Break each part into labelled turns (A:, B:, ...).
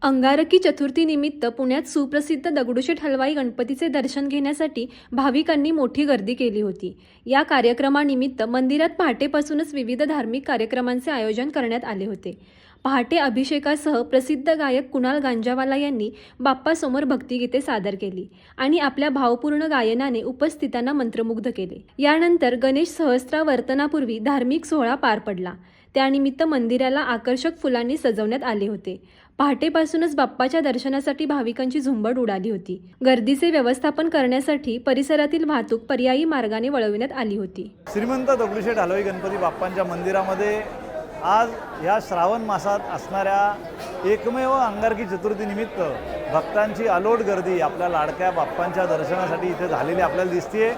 A: अंगारकी चतुर्थीनिमित्त पुण्यात सुप्रसिद्ध दगडूशेठ हलवाई गणपतीचे दर्शन घेण्यासाठी भाविकांनी मोठी गर्दी केली होती। या कार्यक्रमानिमित्त मंदिरात पहाटेपासूनच विविध धार्मिक कार्यक्रमांचे आयोजन करण्यात आले होते। पहाटे अभिषेकासह प्रसिद्ध गायक कुणाल गांजावाला यांनी बाप्पासमोर भक्तिगीते सादर केली आणि आपल्या भावपूर्ण गायनाने उपस्थितांना मंत्रमुग्ध केले। यानंतर गणेश सहस्त्रावर्तनापूर्वी धार्मिक सोहळा पार पडला। त्यानिमित्त मंदिराला आकर्षक फुलांनी सजवण्यात आले होते। पहाटेपासूनच बाप्पाच्या दर्शनासाठी भाविकांची झुंबड उडाली होती। गर्दीचे व्यवस्थापन करण्यासाठी परिसरातील वाहतूक पर्यायी मार्गाने वळविण्यात आली होती।
B: श्रीमंत दगडूशेठ हलवाई गणपती बाप्पांच्या मंदिरामध्ये आज या श्रावण मासात असणाऱ्या एकमेव अंगारकी चतुर्थीनिमित्त भक्तांची अलोट गर्दी आपल्या लाडक्या बाप्पांच्या दर्शनासाठी इथे झालेली आपल्याला दिसते।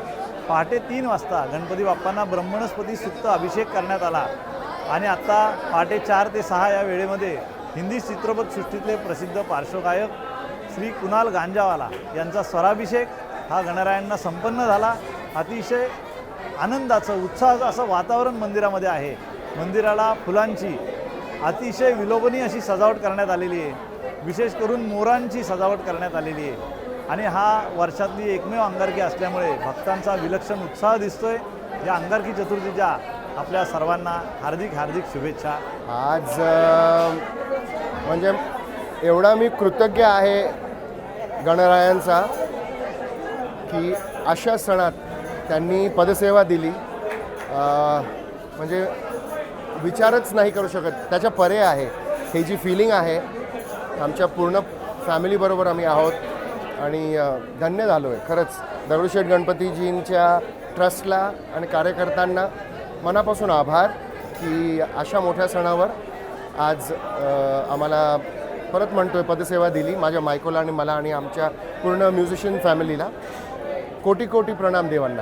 B: पहाटे 3 वाजता गणपती बाप्पांना ब्रह्मणस्पती सुक्त अभिषेक करण्यात आला आणि आता पहाटे 4 ते 6 या वेळेमध्ये हिंदी चित्रपटसृष्टीतले प्रसिद्ध पार्श्वगायक श्री कुणाल गांजावाला यांचा स्वराभिषेक हा गणरायांना संपन्न झाला। अतिशय आनंदाचं उत्साहाचं असं वातावरण मंदिरामध्ये आहे। मंदिराला फुलांची अतिशय विलोभनीय अशी सजावट करण्यात आलेली आहे। विशेष करून मोरांची सजावट करण्यात आलेली आहे आणि हा वर्षातली एकमेव अंगारकी असल्यामुळे भक्तांचा विलक्षण उत्साह दिसतोय। या अंगारकी चतुर्थीच्या आपल्या सर्वांना हार्दिक हार्दिक शुभेच्छा।
C: आज म्हणजे एवढा मी कृतज्ञ आहे गणरायांचा की अशा सणात त्यांनी पदसेवा दिली, म्हणजे विचारच नाही करू शकत, त्याच्या परे आहे। ही जी फिलिंग आहे आमच्या पूर्ण फॅमिलीबरोबर आम्ही आहोत आणि धन्य झालो आहे खरंच। दगडूशेठ गणपतीजींच्या ट्रस्टला आणि कार्यकर्त्यांना मनापासून आभार की अशा मोठ्या सणावर आज आम्हाला परत म्हणतोय पदसेवा दिली। माझ्या मायकोला आणि मला आणि आमच्या पूर्ण म्युझिशियन फॅमिलीला कोटी कोटी प्रणाम देवांना।